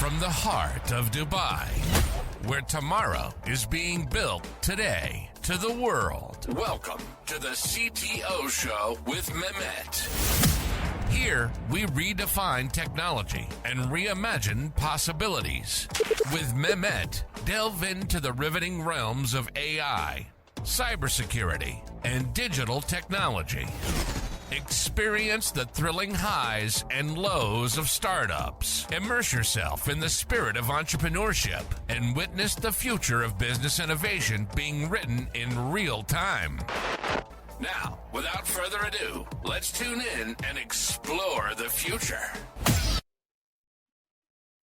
from the heart of Dubai, where tomorrow is being built today, to the world. Welcome to the CTO Show with Mehmet. Here, we redefine technology and reimagine possibilities. With Mehmet, delve into the riveting realms of AI, cybersecurity, and digital technology. Experience the thrilling highs and lows of startups. Immerse yourself in the spirit of entrepreneurship and witness the future of business innovation being written in real time. Now, without further ado, let's tune in and explore the future.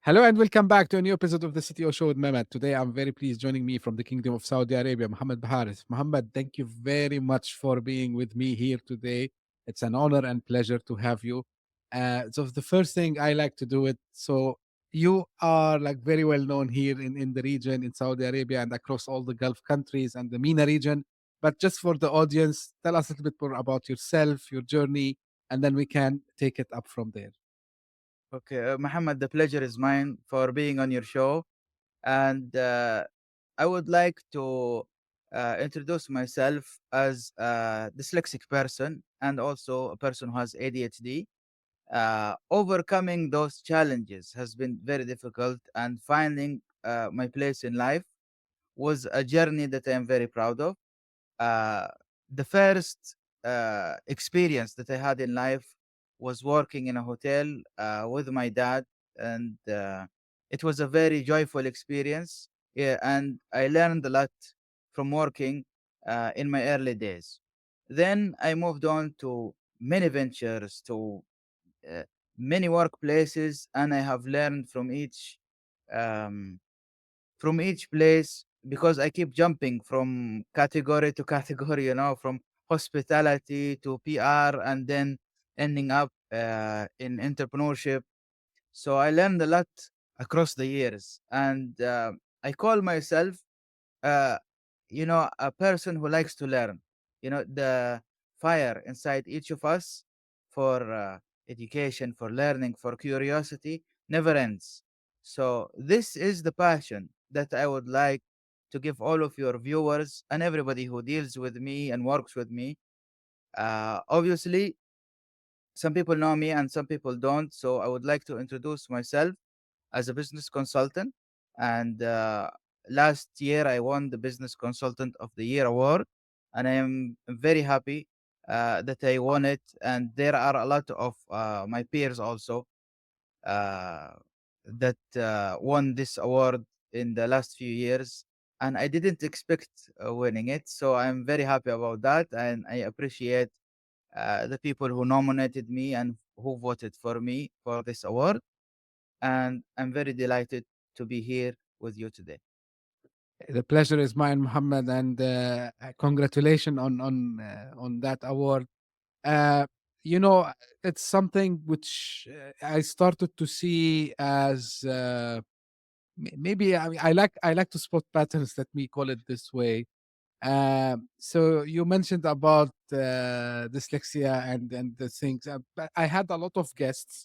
Hello and welcome back to a new episode of the CTO Show with Mehmet. Today, I'm very pleased joining me from the Kingdom of Saudi Arabia, Mohammad Bahareth. Mohammad, thank you very much for being with me here today. It's an honor and pleasure to have you. So the first thing I like to do it. So you are like very well known here in the region, in Saudi Arabia and across all the Gulf countries and the MENA region. But just for the audience, tell us a little bit more about yourself, your journey, and then we can take it up from there. Okay, Mohammed, the pleasure is mine for being on your show. And I would like to introduce myself as a dyslexic person and also a person who has ADHD. Overcoming those challenges has been very difficult, and finding my place in life was a journey that I am very proud of. Uh, the first experience that I had in life was working in a hotel with my dad, and it was a very joyful experience. Yeah, and I learned a lot from working in my early days. Then I moved on to many ventures, to uh, many workplaces, and I have learned um, from each place, because I keep jumping from category to category, from hospitality to PR, and then ending up in entrepreneurship. So I learned a lot across the years, and I call myself, uh, a person who likes to learn. The fire inside each of us for education, for learning, for curiosity never ends. So this is the passion that I would like to give all of your viewers and everybody who deals with me and works with me. Obviously, some people know me and some people don't. So I would like to introduce myself as a business consultant. And last year, I won the Business Consultant of the Year award. And I am very happy that I won it. And there are a lot of my peers also uh, that won this award in the last few years. And I didn't expect winning it. So I'm very happy about that. And I appreciate the people who nominated me and who voted for me for this award. And I'm very delighted to be here with you today. The pleasure is mine, Muhammad, and congratulations on that award. Uh, you know, it's something which I started to see as maybe I like to spot patterns. Let me call it this way. So you mentioned about dyslexia and the things. But I had a lot of guests,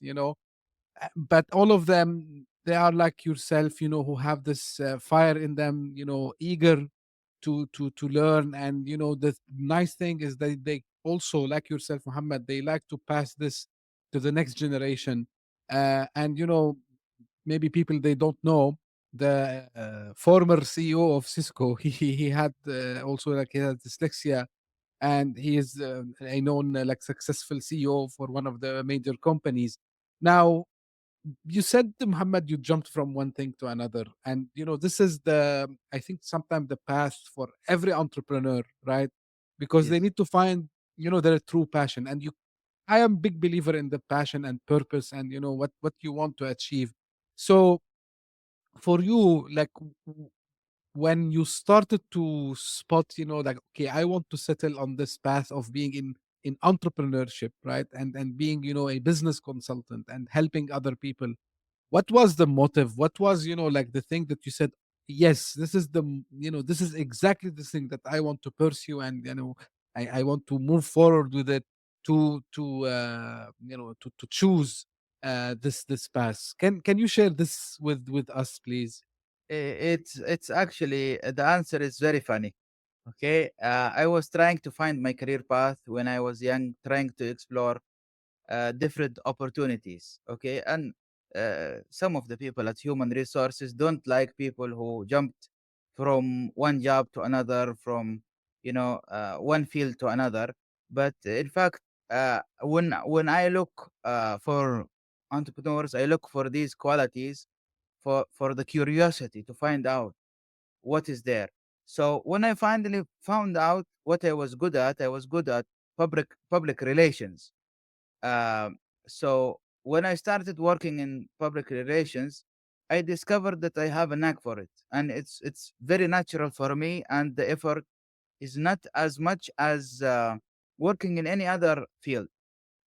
but all of them, they are like yourself, who have this fire in them, eager to learn. And the nice thing is that they also, like yourself, Muhammad, they like to pass this to the next generation. And maybe people, they don't know the former CEO of Cisco. He had also, like, he had dyslexia, and he is a known like successful CEO for one of the major companies. Now, you said, Muhammad, you jumped from one thing to another, and this is the, I think, sometimes the path for every entrepreneur, right? Because they Yes. need to find their true passion. And I am big believer in the passion and purpose, and what you want to achieve. So for you, like, when you started to spot, like, okay, I want to settle on this path of being in entrepreneurship, right? And being, a business consultant and helping other people, what was the motive? What was, like, the thing that you said, yes, this is this is exactly the thing that I want to pursue, and I want to move forward with it, to choose this path. Can you share this with us, please? It's actually the answer is very funny. Okay, I was trying to find my career path when I was young, trying to explore different opportunities. Okay, and some of the people at human resources don't like people who jumped from one job to another, from one field to another. But in fact, when I look for entrepreneurs, I look for these qualities, for the curiosity to find out what is there. So when I finally found out what I was good at public relations. So when I started working in public relations, I discovered that I have a knack for it, and it's very natural for me, and the effort is not as much as working in any other field.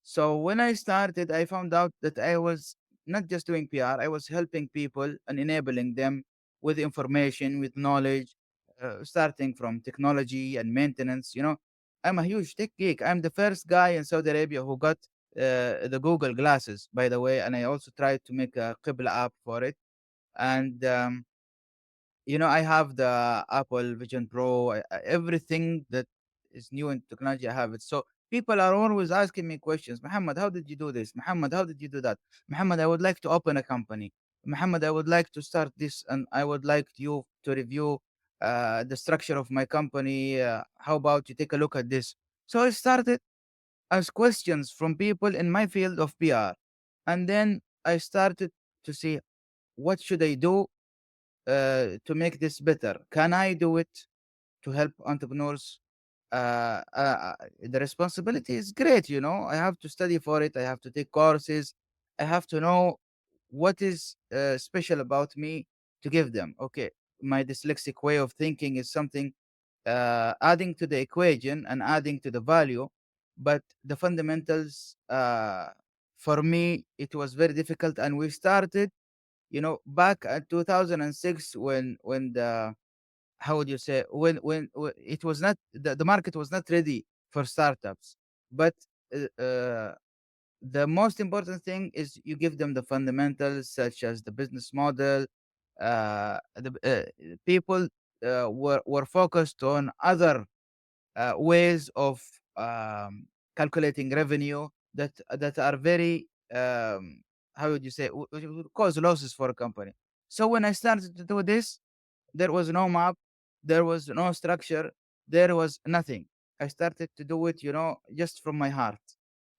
So when I started, I found out that I was not just doing PR, I was helping people and enabling them with information, with knowledge, starting from technology and maintenance. I'm a huge tech geek. I'm the first guy in Saudi Arabia who got the Google glasses, by the way, and I also tried to make a Qibla app for it. And I have the Apple Vision Pro, everything that is new in technology, I have it. So people are always asking me questions. Muhammad, how did you do this? Muhammad, how did you do that? Muhammad, I would like to open a company. Muhammad, I would like to start this, and I would like you to review the structure of my company. How about you take a look at this? So I started as questions from people in my field of PR. And then I started to see, what should I do to make this better? Can I do it to help entrepreneurs? The responsibility is great. I have to study for it. I have to take courses. I have to know what is special about me to give them. Okay, my dyslexic way of thinking is something adding to the equation and adding to the value, but the fundamentals, for me, it was very difficult. And we started, back at 2006, when the how would you say, when it was not, the market was not ready for startups. But the most important thing is you give them the fundamentals, such as the business model. The people were focused on other ways of calculating revenue that are very, how would you say, would cause losses for a company. So when I started to do this, there was no map, there was no structure, there was nothing. I started to do it, just from my heart.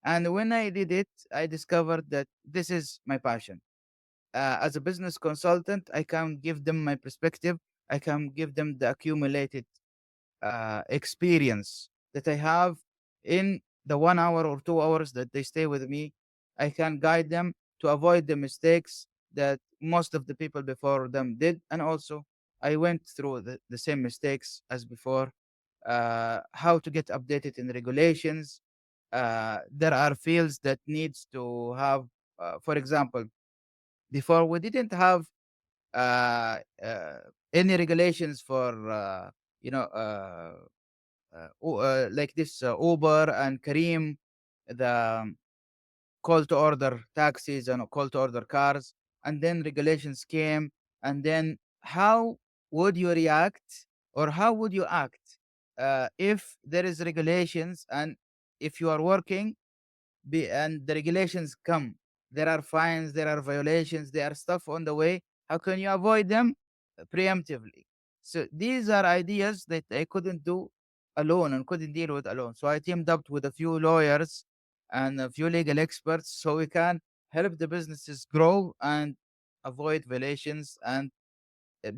And when I did it, I discovered that this is my passion. As a business consultant, I can give them my perspective. I can give them the accumulated experience that I have in the 1 hour or 2 hours that they stay with me. I can guide them to avoid the mistakes that most of the people before them did. And also, I went through the same mistakes as before. How to get updated in regulations. There are fields that needs to have, for example, before we didn't have uh, uh, any regulations for you know uh, like this Uber and Kareem, the call to order taxis and call to order cars, and then regulations came, and then how would you react, or how would you act if there is regulations, and if you are working and the regulations come, there are fines, there are violations, there are stuff on the way. How can you avoid them preemptively? So these are ideas that I couldn't do alone and couldn't deal with alone. So I teamed up with a few lawyers and a few legal experts, so we can help the businesses grow and avoid violations. And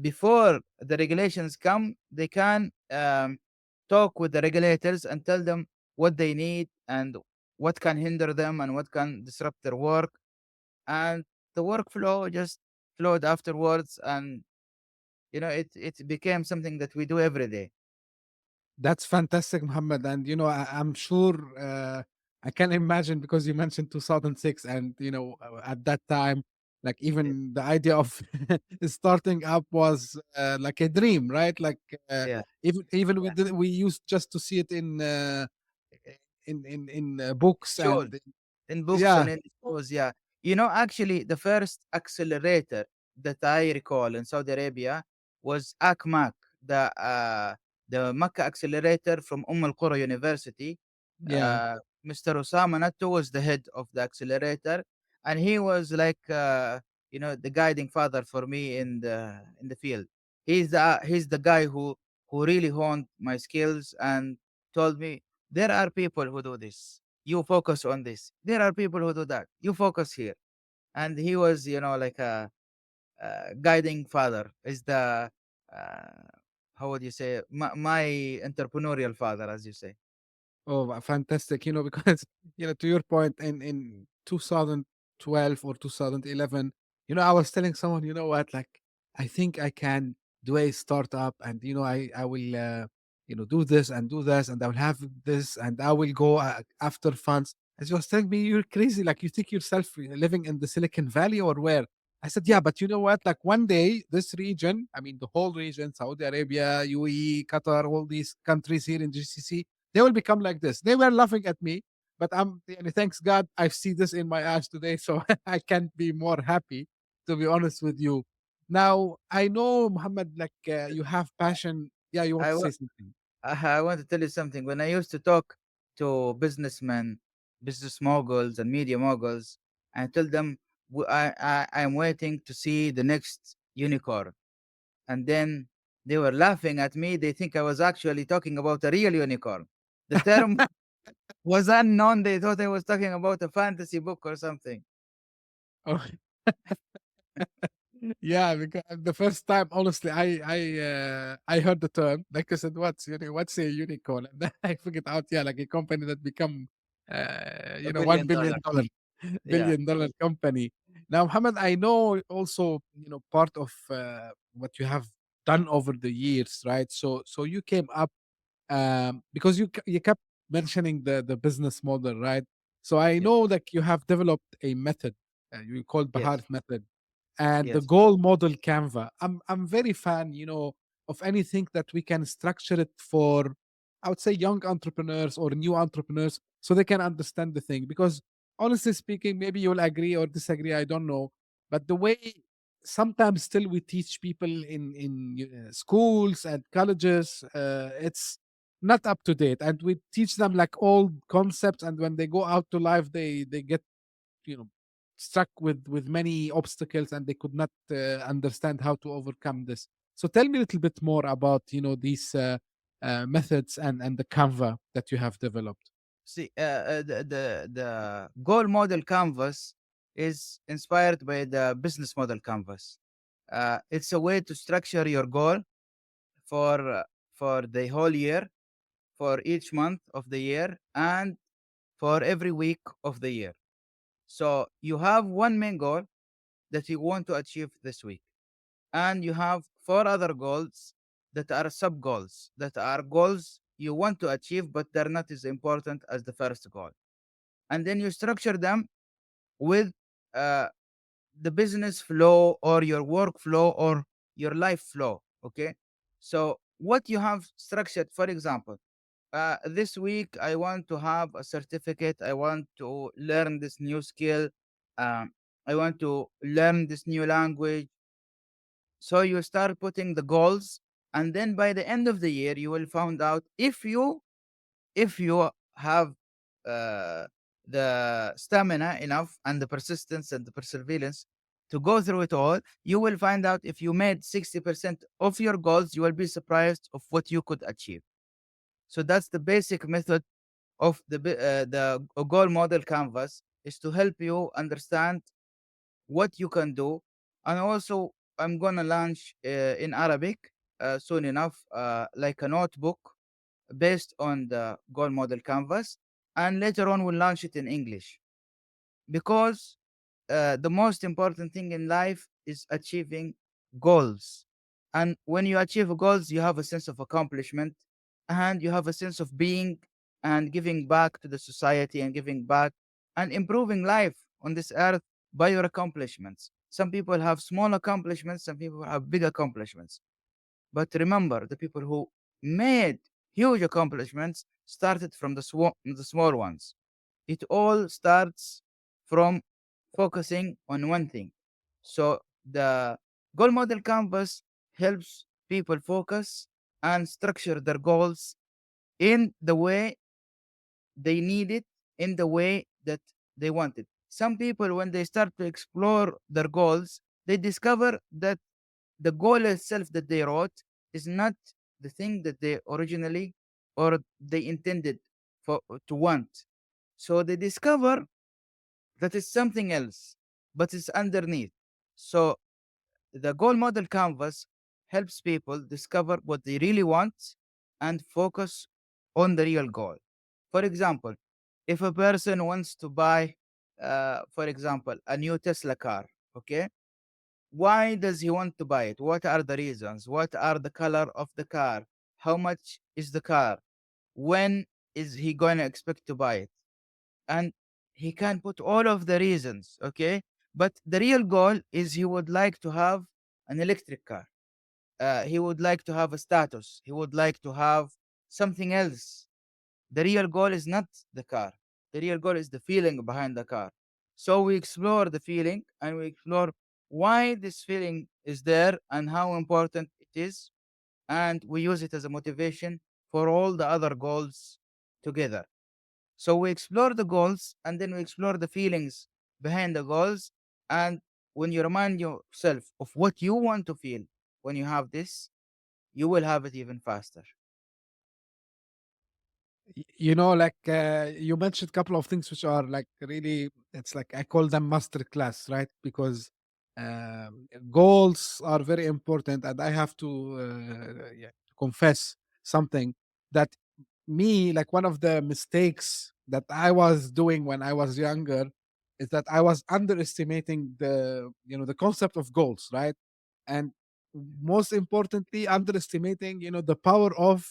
before the regulations come, they can talk with the regulators and tell them what they need and what can hinder them and what can disrupt their work. And the workflow just flowed afterwards, and it became something that we do every day. That's fantastic, Muhammad. And I'm sure I can imagine, because you mentioned 2006, and at that time, like, Yeah, even the idea of starting up was like a dream, right? Like, yeah, even yeah. we used just to see it in books, Sure. and In books yeah, and in shows, yeah. Actually, the first accelerator that I recall in Saudi Arabia was ACMAC, the Makkah accelerator from Al Qura University. Yeah. Mr. Osama Natto was the head of the accelerator, and he was like, the guiding father for me in the field. He's the guy who really honed my skills and told me there are people who do this. You focus on this. There are people who do that. You focus here. And he was, like a guiding father. Is the how would you say my entrepreneurial father, as you say. Oh, fantastic. Because, to your point, in 2012 or 2011, I was telling someone, you know what, like, I think I can do a startup and, I will, do this and do this and I will have this and I will go after funds. As you was telling me, you're crazy. Like, you think yourself living in the Silicon Valley or where? I said, yeah, but you know what? Like, one day, this region, I mean, the whole region, Saudi Arabia, UAE, Qatar, all these countries here in GCC, they will become like this. They were laughing at me, but thanks God, I see this in my eyes today, so I can't be more happy, to be honest with you. Now, I know, Muhammad, like you have passion. Yeah, you want I, to say wa- something. I want to tell you something. When I used to talk to businessmen, business moguls, and media moguls, I tell them I'm waiting to see the next unicorn. And then they were laughing at me. They think I was actually talking about a real unicorn. The term was unknown. They thought I was talking about a fantasy book or something. Oh, yeah, because the first time, honestly, I heard the term. Like I said, what's a unicorn? And then I figured out, yeah, like a company that become, A $1 billion billion dollar. Yeah. billion-dollar company. Now, Muhammad, I know also, part of what you have done over the years, right? So you came up because you kept mentioning the business model, right? So I Yes. know that you have developed a method you called Yes. Bahareth method and the Yes. goal model Canva. I'm very fan, of anything that we can structure it for, I would say, young entrepreneurs or new entrepreneurs, so they can understand the thing. Because honestly speaking, maybe you'll agree or disagree, I don't know, but the way sometimes still we teach people in schools and colleges, it's not up to date, and we teach them like old concepts, and when they go out to life, they get you know stuck with many obstacles, and they could not understand how to overcome this. So tell me a little bit more about these methods and the Canva that you have developed. See, the goal model canvas is inspired by the business model canvas. It's a way to structure your goal for uh, for the whole year, for each month of the year, and for every week of the year. So you have one main goal that you want to achieve this week, and you have four other goals that are sub goals, that are goals you want to achieve, but they're not as important as the first goal. And then you structure them with uh, the business flow or your workflow or your life flow. Okay. So, what you have structured, for example, this week I want to have a certificate, I want to learn this new skill, um, I want to learn this new language. So you start putting the goals, and then by the end of the year, you will find out if you have uh, the stamina enough and the persistence and the perseverance to go through it all. You will find out if you made 60% of your goals, you will be surprised of what you could achieve. So that's the basic method of the goal model canvas, is to help you understand what you can do. And also, I'm gonna launch in Arabic soon enough, like a notebook based on the goal model canvas, and later on we'll launch it in English, because the most important thing in life is achieving goals. And when you achieve goals, you have a sense of accomplishment, and you have a sense of being and giving back to the society and giving back and improving life on this earth by your accomplishments. Some people have small accomplishments, some people have big accomplishments. But remember, the people who made huge accomplishments started from the small ones. It all starts from focusing on one thing. So the goal model canvas helps people focus and structure their goals in the way they need it, in the way that they want it. Some people, when they start to explore their goals, they discover that the goal itself that they wrote is not the thing that they originally or they intended for to want. So they discover that it's something else, but it's underneath. So the goal model canvas helps people discover what they really want and focus on the real goal. For example, if a person wants to buy, for example, a new Tesla car, okay, why does he want to buy it? What are the reasons? What are the color of the car? How much is the car? When is he going to expect to buy it? And he can put all of the reasons, okay? But the real goal is he would like to have an electric car. He would like to have a status. He would like to have something else. The real goal is not the car. The real goal is the feeling behind the car. So we explore the feeling and we explore why this feeling is there and how important it is. And we use it as a motivation for all the other goals together. So we explore the goals and then we explore the feelings behind the goals. And when you remind yourself of what you want to feel when you have this, you will have it even faster. You know, like you mentioned a couple of things which are like really, it's like I call them master class, right? Because goals are very important, and I have to yeah, confess something that me, like one of the mistakes that I was doing when I was younger is that I was underestimating the, you know, the concept of goals, right? And most importantly, underestimating, you know, the power of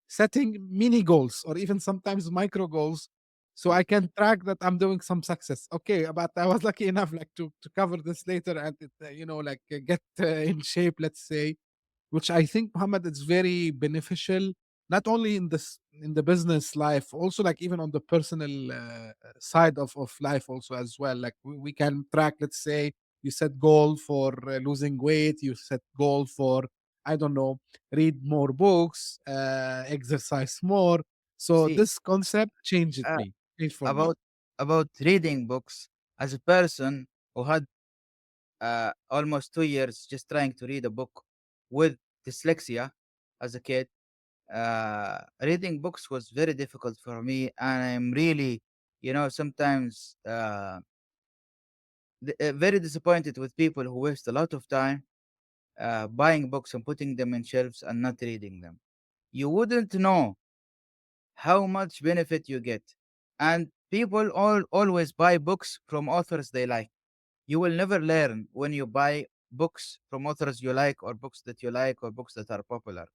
setting mini goals or even sometimes micro goals, so I can track that I'm doing some success. Okay, but I was lucky enough like to cover this later and it, you know, like get in shape, let's say, which I think, Muhammad, is very beneficial, not only in this in the business life, also like even on the personal side of life also as well. Like we can track, let's say, you set goal for losing weight, you set goal for, I don't know, read more books, exercise more. So See, this concept changed uh, me, changed for me. about reading books, as a person who had almost 2 years just trying to read a book with dyslexia as a kid, reading books was very difficult for me, and I'm really, sometimes very disappointed with people who waste a lot of time buying books and putting them in shelves and not reading them. You wouldn't know how much benefit you get. And people always buy books from authors they like. You will never learn when you buy books from authors you like, or books that you like, or books that are popular.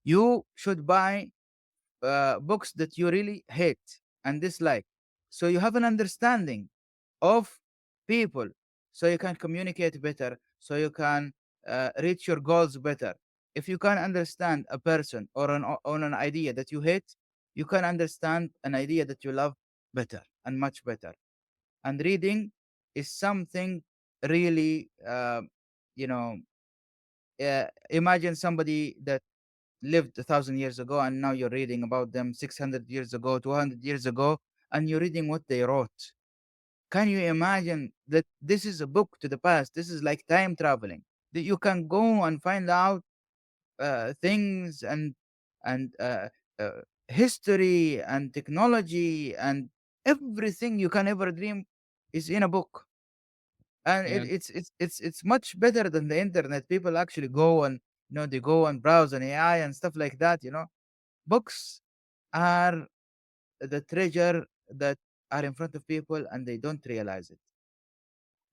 You should buy books that you really hate and dislike. So you have an understanding of people, so you can communicate better, so you can reach your goals better. If you can understand a person or on an idea that you hate, you can understand an idea that you love better and much better. And reading is something really, you know, imagine somebody that lived 1,000 years ago and now you're reading about them 600 years ago, 200 years ago, and you're reading what they wrote. Can you imagine that this is a book to the past? This is like time traveling. That you can go and find out things and history and technology and everything you can ever dream is in a book. And Yeah, it's much better than the internet. People actually go and they go and browse on AI and stuff like that. Books are the treasure that are in front of people and they don't realize it.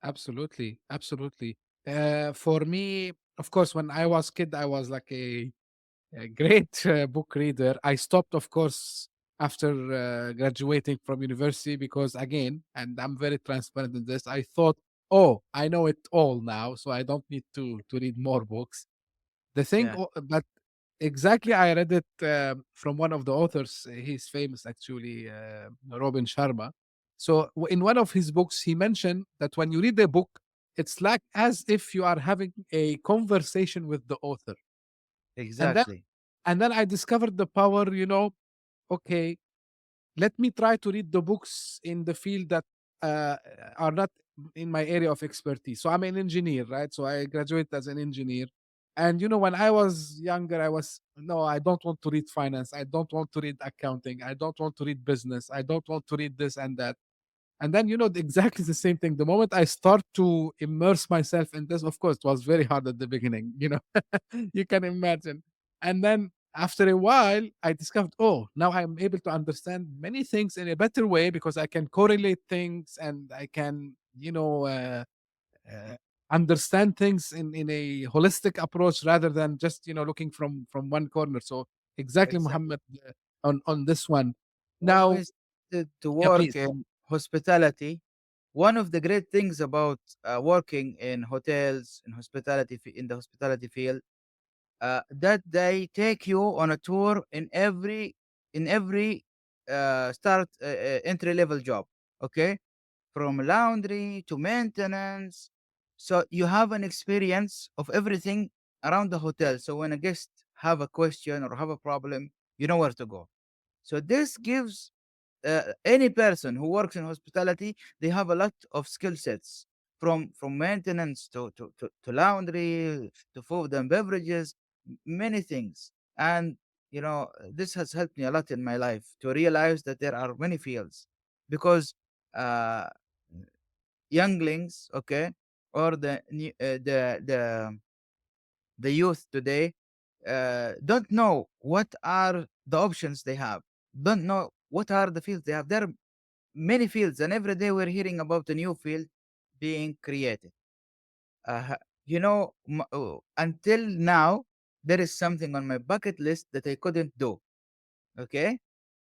absolutely, absolutely. For me, of course, when I was kid, I was like a great book reader. I stopped, of course, after graduating from university because, again, and I'm very transparent in this, I thought, oh, I know it all now, so I don't need to read more books. The thing, Yeah. but exactly, I read it from one of the authors. He's famous, actually, Robin Sharma. So in one of his books, he mentioned that when you read a book, it's like as if you are having a conversation with the author. And then Exactly. I discovered the power, okay, let me try to read the books in the field that uh, are not in my area of expertise. So I'm an engineer, right? So I graduated as an engineer. And when I was younger, I was, no, I don't want to read finance. I don't want to read accounting. I don't want to read business. I don't want to read this and that. And then, exactly the same thing. The moment I start to immerse myself in this, of course, it was very hard at the beginning, you can imagine. And then after a while, I discovered, oh, now I'm able to understand many things in a better way because I can correlate things and I can, uh, understand things in a holistic approach rather than just, looking from one corner. So exactly, Exactly. Muhammad, on this one. When Now, we started to yeah, work please. in hospitality, one of the great things about working in hotels, in the hospitality field, that they take you on a tour in every start entry level job. Okay, from laundry to maintenance. So you have an experience of everything around the hotel. So when a guest have a question or have a problem, you know where to go. So this gives any person who works in hospitality, they have a lot of skill sets from maintenance to laundry to food and beverages, many things. And this has helped me a lot in my life to realize that there are many fields because uh, younglings, okay, or the youth today don't know what are the options they have, don't know what are the fields they have. There are many fields, and every day we're hearing about a new field being created. uh, until now, there is something on my bucket list that I couldn't do. Okay,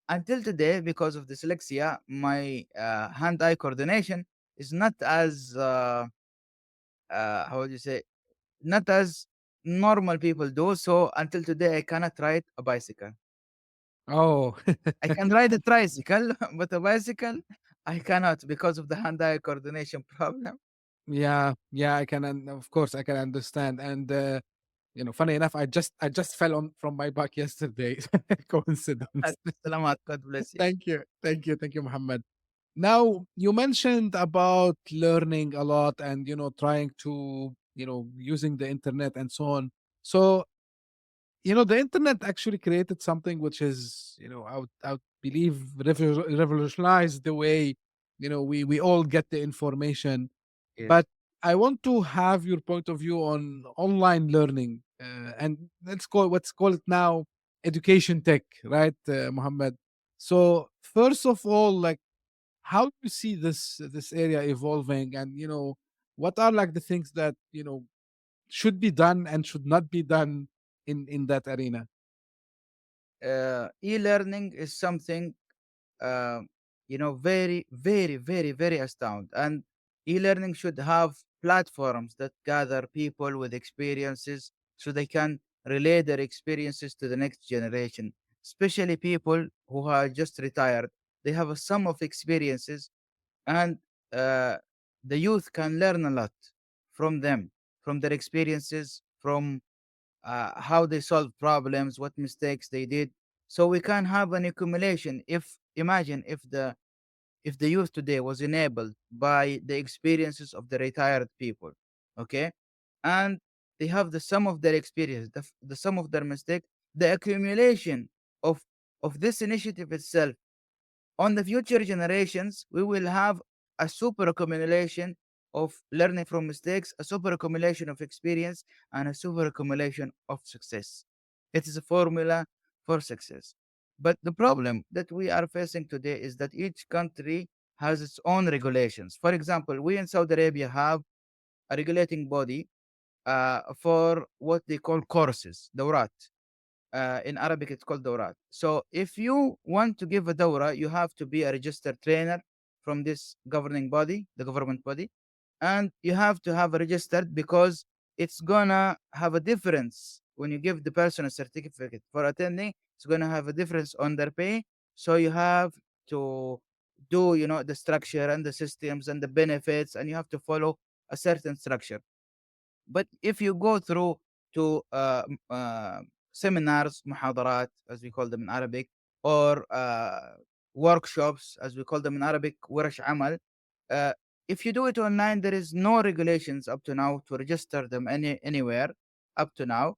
until today, because of dyslexia, my hand-eye coordination is not as how would you say, not as normal people do. So until today, I cannot ride a bicycle. Oh, I can ride a tricycle, but a bicycle, I cannot because of the hand-eye coordination problem. yeah, yeah, of course, I can understand. And funny enough, I just fell on from my bike yesterday. Coincidence. Salamat. God bless you. Thank you, Muhammad. Now you mentioned about learning a lot and trying to using the internet and so on. So the internet actually created something which is, I would believe revolutionized the way, we all get the information. Yes. But I want to have your point of view on online learning, and let's call it now education tech, right, Mohammed? So first of all, like, how do you see this area evolving, and what are like the things that should be done and should not be done in that arena? E-learning is something uh, very, very, very, very astounding. And e-learning should have platforms that gather people with experiences so they can relay their experiences to the next generation, especially people who are just retired. They have a sum of experiences, and uh, the youth can learn a lot from them, from their experiences, from how they solved problems, what mistakes they did. So we can have an accumulation. If imagine if the youth today was enabled by the experiences of the retired people, okay, and they have the sum of their experience, the sum of their mistake, the accumulation of this initiative itself on the future generations, we will have a super accumulation of learning from mistakes, a super accumulation of experience, and a super accumulation of success. It is a formula for success. But the problem that we are facing today is that each country has its own regulations. For example, we in Saudi Arabia have a regulating body for what they call courses, dawrat. In Arabic, it's called dawrat. So if you want to give a dawra, you have to be a registered trainer from this governing body, the government body, and you have to have a registered because it's gonna have a difference when you give the person a certificate for attending. It's gonna have a difference on their pay. So you have to do, the structure and the systems and the benefits, and you have to follow a certain structure. But if you go through to seminars, muhadarat, as we call them in Arabic, or workshops, as we call them in Arabic, warash amal, uh, if you do it online, there is no regulations up to now to register them anywhere up to now,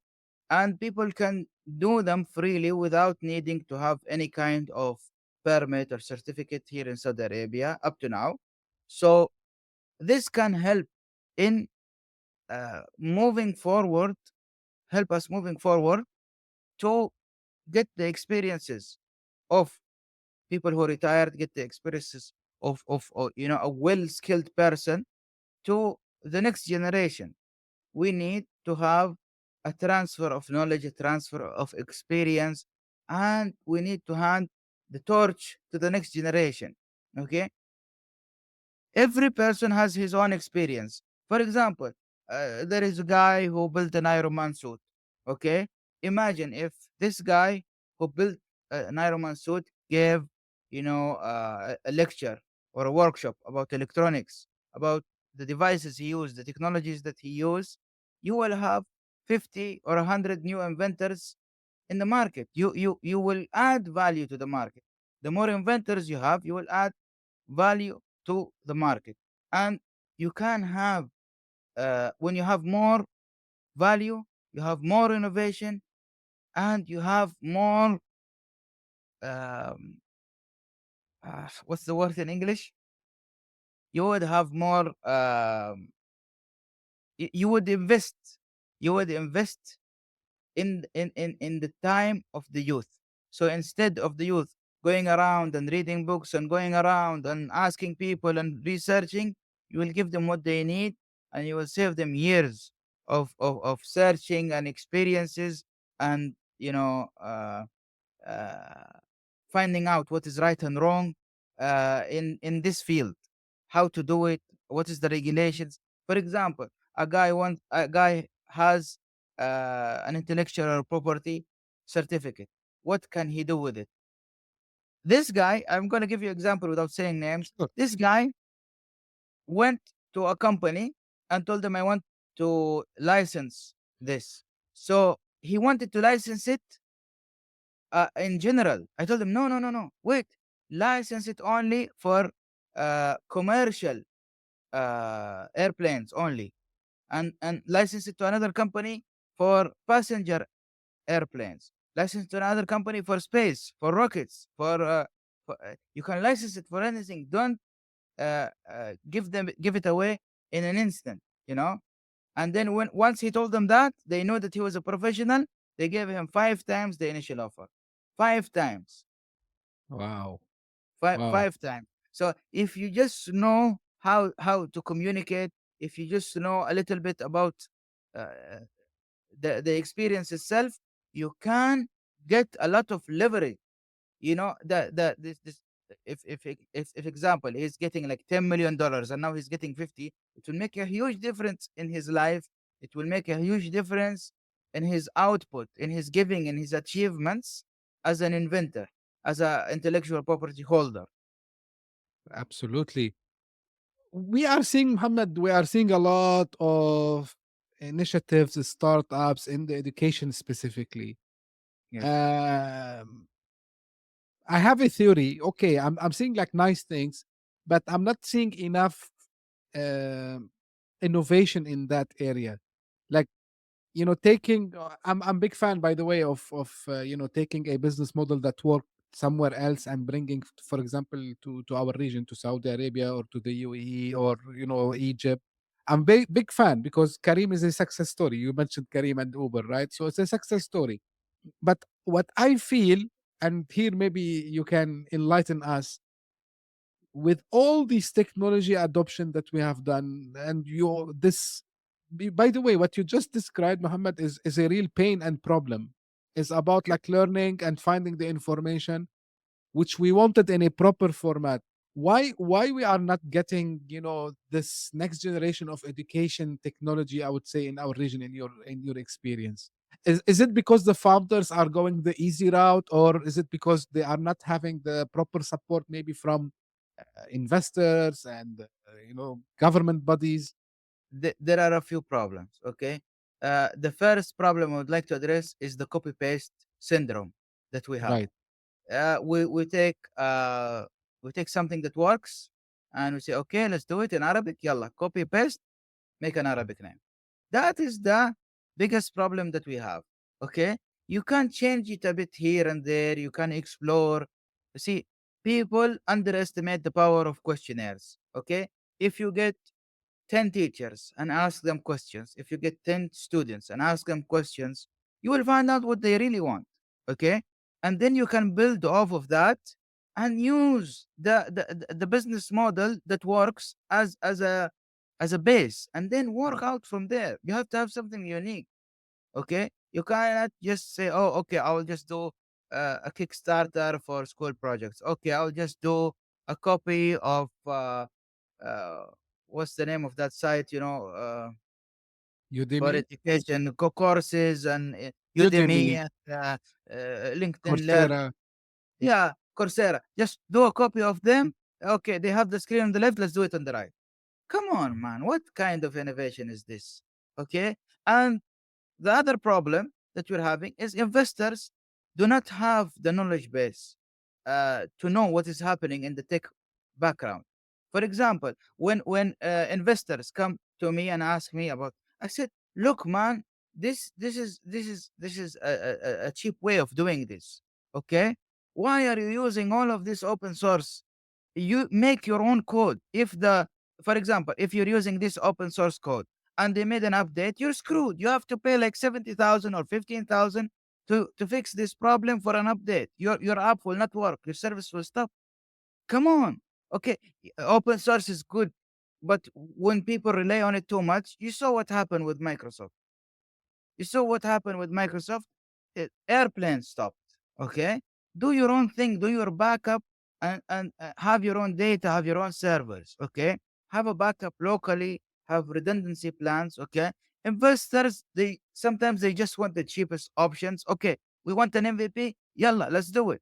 and people can do them freely without needing to have any kind of permit or certificate here in Saudi Arabia up to now. So this can help in moving forward, help us moving forward to get the experiences of people who retired, get the experiences of a well skilled person to the next generation. We need to have a transfer of knowledge, a transfer of experience, and we need to hand the torch to the next generation. Okay, every person has his own experience. For example, there is a guy who built an Iron Man suit. Okay, imagine if this guy who built an Iron Man suit gave, a lecture or a workshop about electronics, about the devices he used, the technologies that he used. You will have 50 or 100 new inventors in the market. You will add value to the market. The more inventors you have, you will add value to the market. And you can have, when you have more value, you have more innovation, and you have more, um, what's the word in English? You would have more, you would invest, you would invest in the time of the youth. So instead of the youth going around and reading books and going around and asking people and researching, you will give them what they need, and you will save them years of searching and experiences, and uh, finding out what is right and wrong in this field, how to do it, what is the regulations. For example, a guy has an intellectual property certificate. What can he do with it? This guy, I'm going to give you an example without saying names. Sure. This guy went to a company and told them, I want to license this. So he wanted to license it in general. I told him, no, no, no, no, wait, license it only for commercial airplanes only, and license it to another company for passenger airplanes, license to another company for space, for rockets, you can license it for anything. Don't give it away in an instant, you know. And then once he told them that, they know that he was a professional. They gave him 5 times the initial offer. 5 times. Wow. Five Wow. 5 times. So if you just know how to communicate, if you just know a little bit about uh, the experience itself, you can get a lot of leverage. You know, the this if example, he's getting like $10 million and now he's getting 50, it will make a huge difference in his life. It will make a huge difference in his output, in his giving, in his achievements as an inventor, as a intellectual property holder. Absolutely. We are seeing, Muhammad, we are seeing a lot of initiatives, startups in the education specifically. Yes. Um, I have a theory. Okay, I'm seeing like nice things, but I'm not seeing enough um innovation in that area. Like, taking I'm big fan, by the way, of taking a business model that worked somewhere else and bringing, for example, to our region, to Saudi Arabia or to the UAE or Egypt. I'm big fan because Karim is a success story. You mentioned Karim and Uber, right? So it's a success story. But what I feel, and here maybe you can enlighten us, with all this technology adoption that we have done, and by the way, what you just described, Muhammad, is a real pain and problem. It's about Yep. like learning and finding the information which we wanted in a proper format. Why we are not getting this next generation of education technology, I would say, in our region, in your experience? Is it because the founders are going the easy route, or is it because they are not having the proper support maybe from investors and government bodies? There are a few problems. Okay, the first problem I would like to address is the copy paste syndrome that we have. Right. We take something that works and we say, okay, let's do it in Arabic. Yalla, copy paste, make an Arabic name. That is the biggest problem that we have. Okay, you can change it a bit here and there. You can explore. You see, people underestimate the power of questionnaires. Okay, if you get 10 teachers and ask them questions, if you get 10 students and ask them questions, you will find out what they really want. Okay. And then you can build off of that and use the business model that works as a base and then work out from there. You have to have something unique. Okay. You cannot just say, oh, okay, I will just do a Kickstarter for school projects. Okay, I'll just do a copy of uh, what's the name of that site? For Udemy, education courses and Udemy, Udemy, LinkedIn Learn. Coursera. Yeah, Coursera. Just do a copy of them. Okay, they have the screen on the left. Let's do it on the right. Come on, man. What kind of innovation is this? Okay, and the other problem that we're having is investors do not have the knowledge base to know what is happening in the tech background. For example, when investors come to me and ask me about, I said, "Look, man, this is a cheap way of doing this. Okay, why are you using all of this open source? You make your own code. For example, if you're using this open source code and they made an update, you're screwed. You have to pay like 70,000 or 15,000 to fix this problem for an update. Your app will not work. Your service will stop. Come on. Okay, open source is good, but when people rely on it too much, you saw what happened with Microsoft. You saw what happened with Microsoft. Airplane stopped. Okay, do your own thing. Do your backup and have your own data. Have your own servers. Okay, have a backup locally. Have redundancy plans. Okay, investors they sometimes they just want the cheapest options. Okay, we want an MVP. Yalla, let's do it.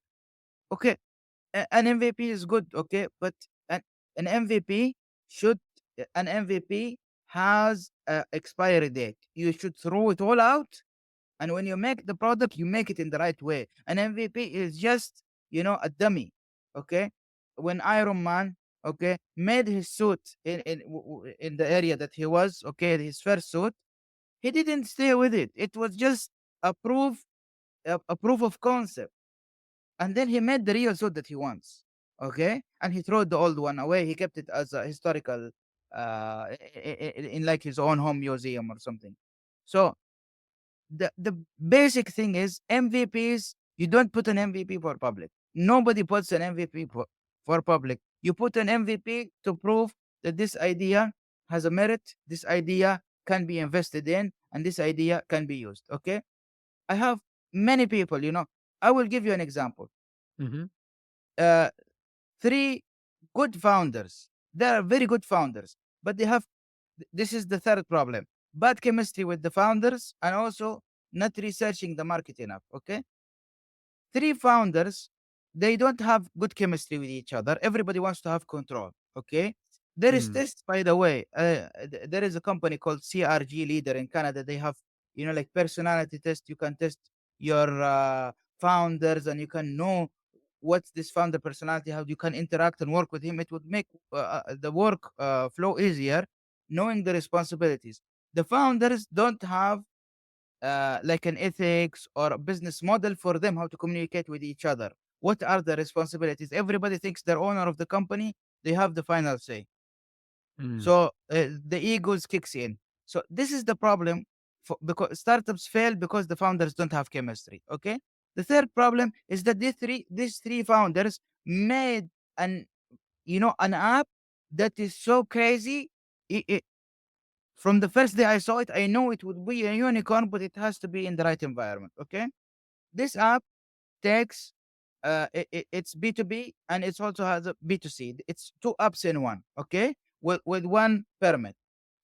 Okay, an MVP is good. Okay, but an, an MVP should an MVP has a expiry date. You should throw it all out, and when you make the product, you make it in the right way. An MVP is just, a dummy. Okay. When Iron Man, okay, made his suit in the area that he was, okay, his first suit, he didn't stay with it. It was just a proof of concept. And then he made the real suit that he wants. Okay. And he threw the old one away. He kept it as a historical, in like his own home museum or something. So the basic thing is MVPs. You don't put an MVP for public. Nobody puts an MVP for public. You put an MVP to prove that this idea has a merit. This idea can be invested in, and this idea can be used. Okay, I have many people. I will give you an example. Mm-hmm. Three good founders. They are very good founders, but they have. This is the third problem: bad chemistry with the founders, and also not researching the market enough. Okay, three founders, they don't have good chemistry with each other. Everybody wants to have control. Okay, there is tests, by the way. There is a company called CRG Leader in Canada. They have like personality test. You can test your founders, and you can know what's this founder personality, how you can interact and work with him. It would make the work flow easier, knowing the responsibilities. The founders don't have like an ethics or a business model for them how to communicate with each other. What are the responsibilities? Everybody thinks they're owner of the company, they have the final say. So the egos kicks in. So this is the problem because startups fail because the founders don't have chemistry. Okay. The third problem is that these three founders made an app that is so crazy. From the first day I saw it, I know it would be a unicorn, but it has to be in the right environment. Okay. This app takes it's B2B and it also has a B2C. It's two apps in one. Okay. With one permit.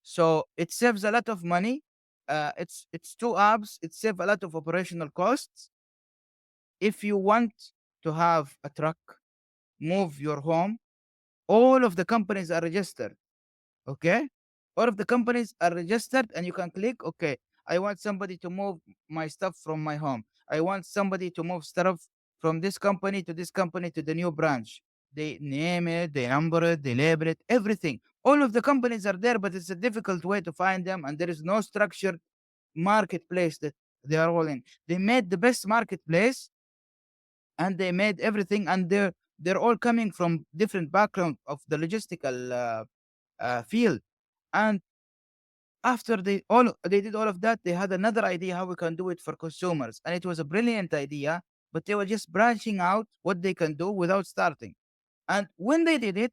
So it saves a lot of money. It's two apps. It saves a lot of operational costs. If you want to have a truck, move your home All of the companies are registered. Okay, all of the companies are registered, and you can click. Okay, I want somebody to move my stuff from my home. I want somebody to move stuff from this company to this company to the new branch. They name it, they number it, they label it, everything. All of the companies are there, but it's a difficult way to find them, and there is no structured marketplace that they are all in. They made the best marketplace, and they made everything, and they're all coming from different background of the logistical field. And after they did all of that, they had another idea how we can do it for consumers, and it was a brilliant idea. But they were just branching out what they can do without starting. And when they did it,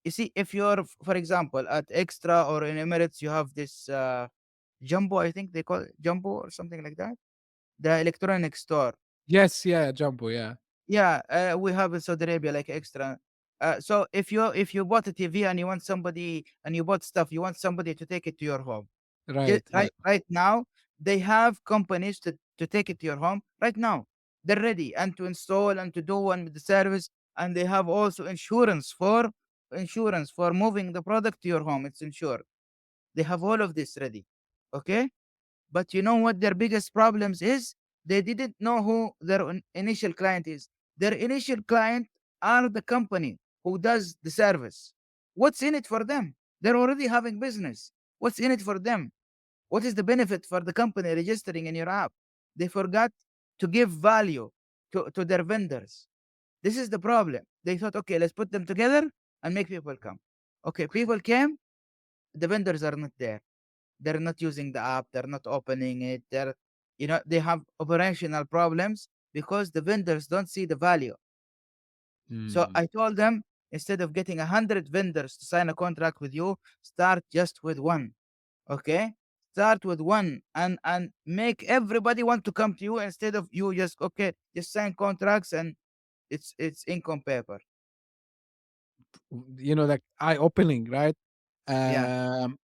you see, if you're, for example, at Extra or in Emirates, you have this Jumbo, I think they call it Jumbo or something like that, the electronic store. Yes, yeah, Jumbo, yeah. Yeah, we have in Saudi Arabia like Extra. So if you bought a TV and you want somebody, and you bought stuff, you want somebody to take it to your home. Right, right. Right now, they have companies to take it to your home right now. They're ready and to install and to do one with the service, and they have also insurance for moving the product to your home. It's insured. They have all of this ready. Okay, but you know what their biggest problems is? They didn't know who their initial client is. Their initial client are the company who does the service. What's in it for them? They're already having business. What's in it for them? What is the benefit for the company registering in your app? They forgot to give value to their vendors. This is the problem. They thought, okay, let's put them together and make people come. Okay, people came, the vendors are not there. They're not using the app, they're not opening it, they have operational problems because the vendors don't see the value. So Mm. I told them, instead of getting 100 vendors to sign a contract with you, start just with one. Okay, start with one, and make everybody want to come to you, instead of you just sign contracts and it's ink on paper. Like eye-opening, right? Yeah. Um,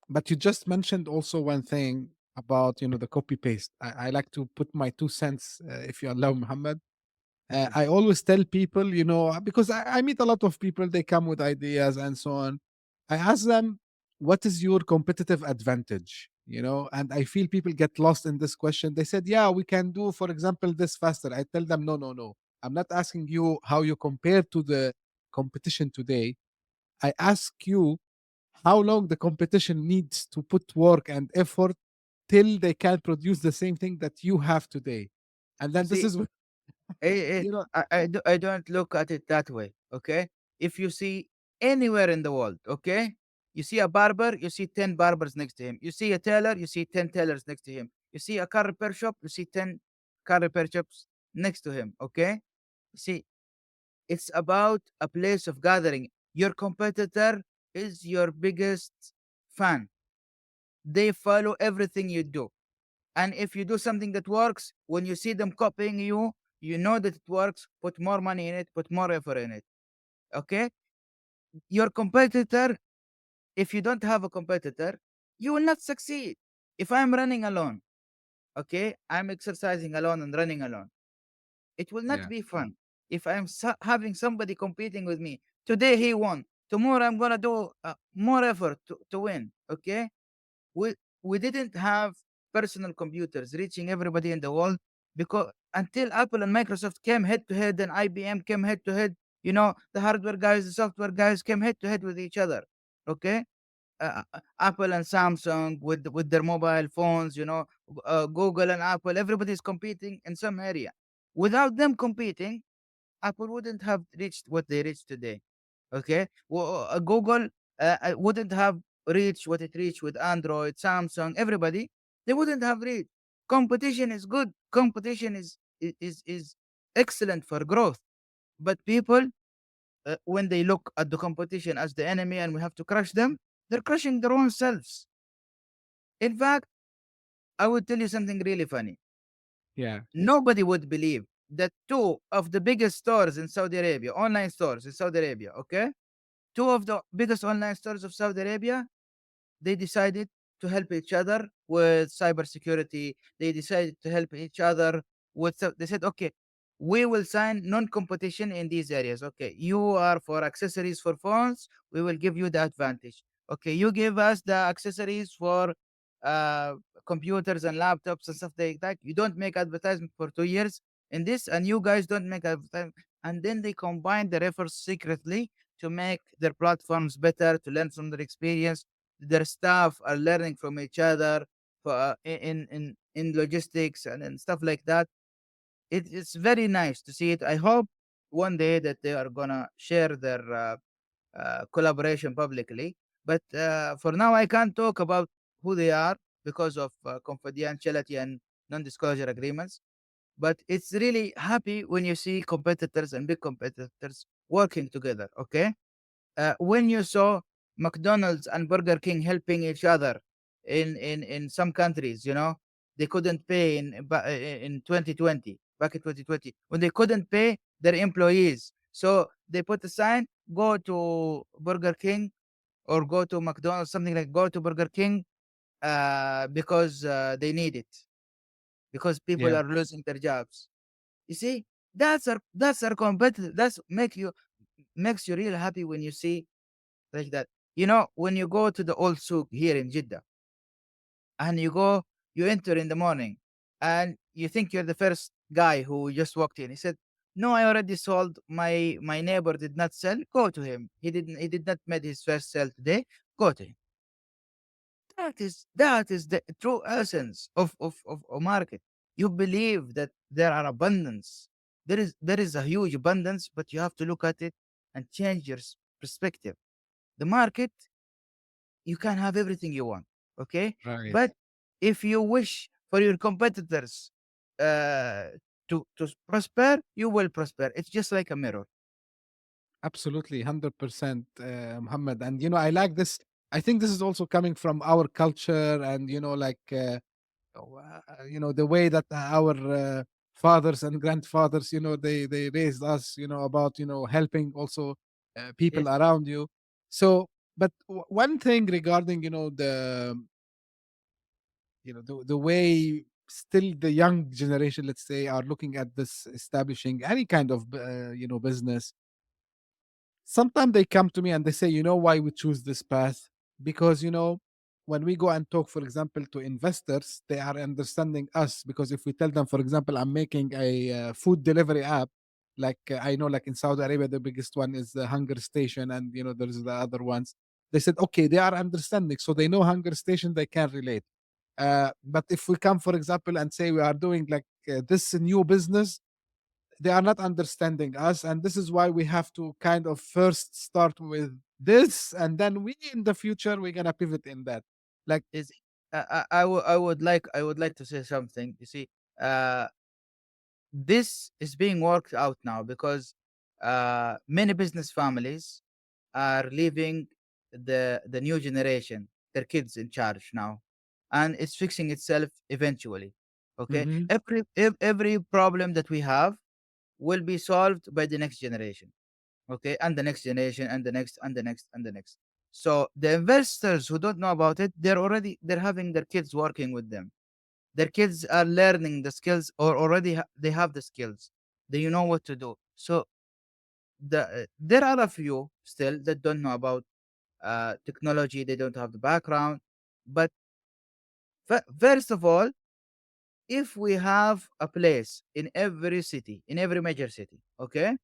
but you just mentioned also one thing about, the copy paste. I like to put my 2 cents, if you allow, Muhammad. Okay. I always tell people, because I meet a lot of people, they come with ideas and so on. I ask them, what is your competitive advantage? And I feel people get lost in this question. They said, yeah, we can do, for example, this faster. I tell them, no, no, no. I'm not asking you how you compare to the competition today. I ask you how long the competition needs to put work and effort till they can produce the same thing that you have today. And You then this see, is what, you know, I don't look at it that way. Okay, if you see anywhere in the world, okay, you see a barber, you see 10 barbers next to him. You see a tailor, you see 10 tailors next to him. You see a car repair shop, you see 10 car repair shops next to him. Okay, see, it's about a place of gathering. Your competitor is your biggest fan. They follow everything you do. And if you do something that works, when you see them copying you, you know that it works. Put more money in it, put more effort in it. Okay? Your competitor, if you don't have a competitor, you will not succeed. If I'm running alone, okay, I'm exercising alone and running alone, it will not yeah, be fun. If I'm having somebody competing with me, today he won. Tomorrow I'm gonna do more effort to win. Okay, we we didn't have personal computers reaching everybody in the world, because until Apple and Microsoft came head to head, and IBM came head to head, the hardware guys, the software guys came head to head with each other. Okay, Apple and Samsung with their mobile phones, Google and Apple, everybody's competing in some area. Without them competing, Apple wouldn't have reached what they reached today. Okay, well, Google wouldn't have reached what it reached with Android, Samsung, everybody. They wouldn't have reached. Competition is good. Competition is excellent for growth. But people, when they look at the competition as the enemy and we have to crush them, they're crushing their own selves. In fact, I would tell you something really funny. yeah. Nobody would believe that two of the biggest stores in Saudi Arabia, online stores in Saudi Arabia, okay? Two of the biggest online stores of Saudi Arabia, they decided to help each other with cybersecurity. They decided to help each other with, they said, okay, we will sign non-competition in these areas. Okay, you are for accessories for phones, we will give you the advantage. Okay, you give us the accessories for uh, computers and laptops and stuff like that. You don't make advertisement for 2 years in this, and you guys don't make advertisement. And then they combine their efforts secretly to make their platforms better, to learn from their experience. Their staff are learning from each other for, in logistics and stuff like that. It's very nice to see it. I hope one day that they are gonna share their collaboration publicly. But for now, I can't talk about who they are because of confidentiality and non-disclosure agreements. But it's really happy when you see competitors and big competitors working together. Okay, when you saw McDonald's and Burger King helping each other in some countries, they couldn't pay in 2020, back in 2020, when they couldn't pay their employees. So they put a sign, go to Burger King or go to McDonald's, something like go to Burger King because they need it, because people Yeah, are losing their jobs. You see, that's our competitive. That's makes you real happy when you see like that. When you go to the old souk here in Jeddah and you enter in the morning and you think you're the first guy who just walked in. He said, "No, I already sold. My neighbor did not sell. Go to him. He did not made his first sale today. Go to him." That is the true essence of a market. You believe that there are abundance. There is a huge abundance, but you have to look at it and change your perspective. The market, you can have everything you want, okay? right. But if you wish for your competitors uh, to prosper, you will prosper. It's just like a mirror. Absolutely, 100%, Muhammad. And I like this. I think this is also coming from our culture, and like the way that our fathers and grandfathers, they raised us, about helping also people Yes, around you. So, but one thing regarding the way still the young generation, let's say, are looking at this establishing any kind of business. Sometimes they come to me and they say, why we choose this path? Because, when we go and talk, for example, to investors, they are understanding us. Because if we tell them, for example, I'm making a food delivery app, like I know, like in Saudi Arabia, the biggest one is the Hunger Station, and, there's the other ones. They said, okay, they are understanding. So they know Hunger Station, they can relate. But if we come, for example, and say we are doing like this new business, they are not understanding us, and this is why we have to kind of first start with this, and then we in the future we're gonna pivot in that, like. is I would like to say something. You see, uh, this is being worked out now because many business families are leaving the new generation, their kids in charge now, and it's fixing itself eventually. Okay, Hmm. every problem that we have will be solved by the next generation. Okay, and the next generation and the next and the next and the next. So the investors who don't know about it, they're having their kids working with them. Their kids are learning the skills, or already they have the skills. They know what to do. So there are a few still that don't know about technology. They don't have the background. But first of all, if we have a place in every city, in every major city, okay,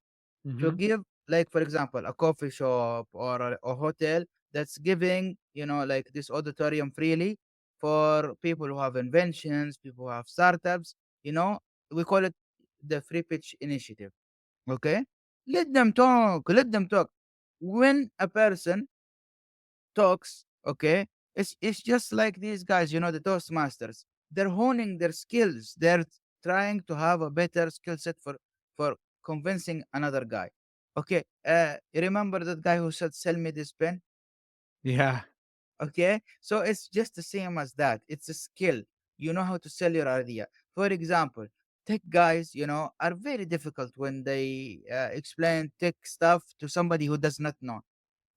to Hmm. give, like, for example, a coffee shop or a hotel that's giving, like this auditorium freely for people who have inventions, people who have startups, you know we call it the free pitch initiative. Okay, let them talk. When a person talks, okay, it's just like these guys, the Toastmasters. They're honing their skills. They're trying to have a better skill set for convincing another guy. Okay, you remember that guy who said, "Sell me this pen"? Yeah. Okay, so it's just the same as that. It's a skill. You know how to sell your idea. For example, tech guys, are very difficult when they explain tech stuff to somebody who does not know.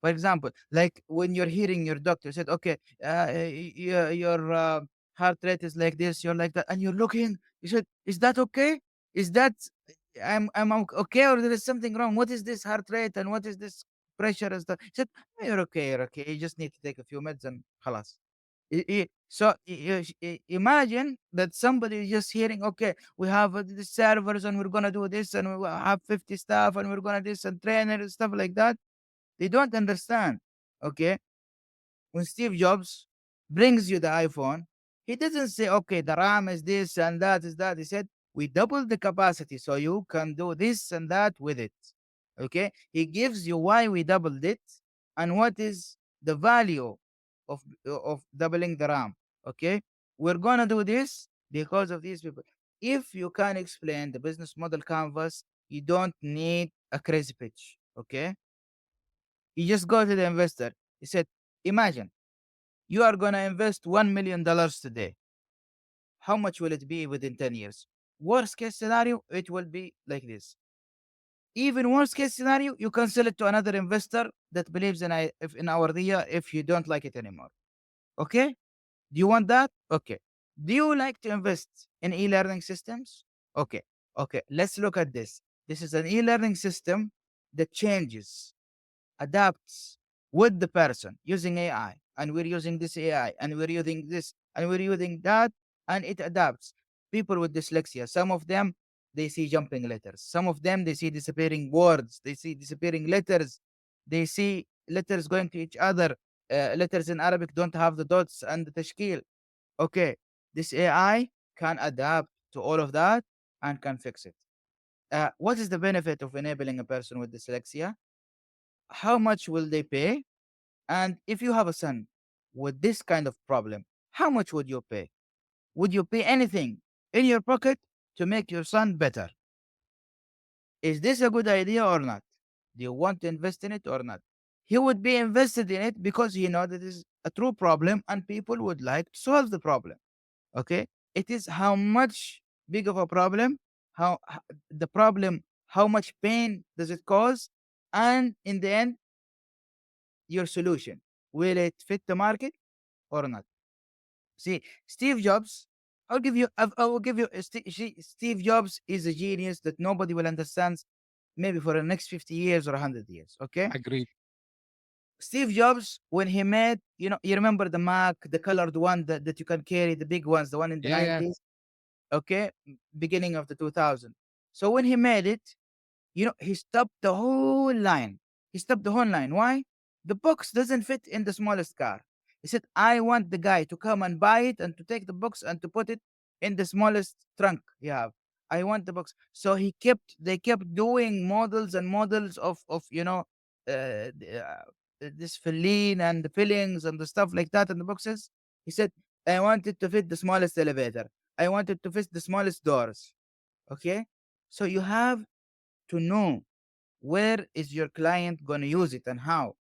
For example, like when you're hearing your doctor said, "Okay, your heart rate is like this, you're like that," and you're looking. You said, "Is that okay? Is that?" okay, or there is something wrong. What is this heart rate and what is this pressure and stuff? He said, you're okay, you're okay. You just need to take a few meds and halas. So imagine that somebody is just hearing, okay, we have the servers and we're gonna do this and we will have 50 staff and we're gonna do this and trainer and stuff like that. They don't understand. Okay, when Steve Jobs brings you the iPhone, he doesn't say, okay, the RAM is this and that is that. He said, we double the capacity so you can do this and that with it. Okay. He gives you why we doubled it and what is the value of doubling the RAM. Okay. We're going to do this because of these people. If you can explain the business model canvas, you don't need a crazy pitch. Okay. You just go to the investor. He said, imagine you are going to invest $1 million today. How much will it be within 10 years? Worst case scenario, it will be like this. Even worst case scenario, you can sell it to another investor that believes in our idea if you don't like it anymore. Okay? Do you want that? Okay. Do you like to invest in e-learning systems? Okay. Okay. Let's look at this. This is an e-learning system that changes, adapts with the person using AI, and we're using this AI, and we're using this, and we're using that, and it adapts. People with dyslexia, some of them they see jumping letters, some of them they see disappearing words, they see disappearing letters, they see letters going to each other. Letters in Arabic don't have the dots and the tashkil. Okay, this AI can adapt to all of that and can fix it. What is the benefit of enabling a person with dyslexia? How much will they pay? And if you have a son with this kind of problem, how much would you pay? Would you pay anything in your pocket to make your son better? Is this a good idea or not? Do you want to invest in it or not? He would be invested in it because he knows that it is a true problem and people would like to solve the problem. Okay? It is how much big of a problem, the problem, how much pain does it cause, and in the end, your solution. Will it fit the market or not? See, Steve Jobs, I will give you, Steve Jobs is a genius that nobody will understand maybe for the next 50 years or 100 years. Okay. Agreed. Steve Jobs, when he made, you remember the Mac, the colored one that you can carry, the big ones, the one in the Yeah, yeah. 90s. Okay. Beginning of the 2000. So when he made it, he stopped the whole line. He stopped the whole line. Why? The box doesn't fit in the smallest car. He said, I want the guy to come and buy it and to take the box and to put it in the smallest trunk you have. I want the box. So they kept doing models and models of this filling and the fillings and the stuff like that in the boxes. He said, I want it to fit the smallest elevator. I want it to fit the smallest doors. Okay. So you have to know where is your client going to use it and how.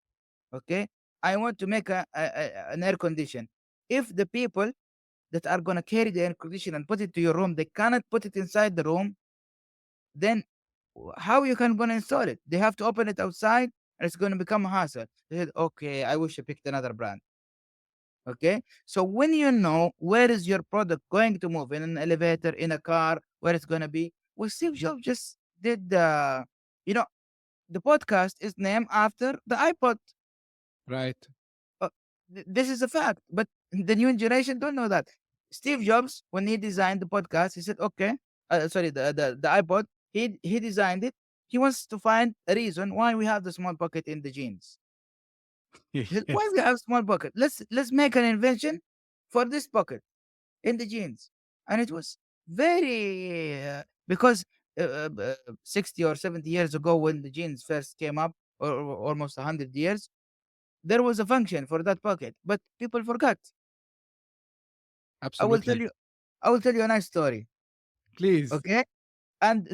Okay. I want to make an air condition. If the people that are going to carry the air condition and put it to your room, they cannot put it inside the room, then how you can going to install it? They have to open it outside and it's going to become a hassle. They said, okay, I wish I picked another brand. Okay. So when you know where is your product going to move in an elevator, in a car, where it's going to be, well, Steve Jobs just did you know, the podcast is named after the iPod. Right. This is a fact, but the new generation don't know that. Steve Jobs, when he designed the podcast, he said, "Okay, sorry, the iPod. He designed it. He wants to find a reason why we have the small pocket in the jeans. He said, why we have small pocket? Let's make an invention for this pocket in the jeans." And it was very because 60 or 70 years ago, when the jeans first came up, or almost 100 years, there was a function for that pocket, but people forgot. I will tell Absolutely. you, I will tell you a nice story. Please. Okay, and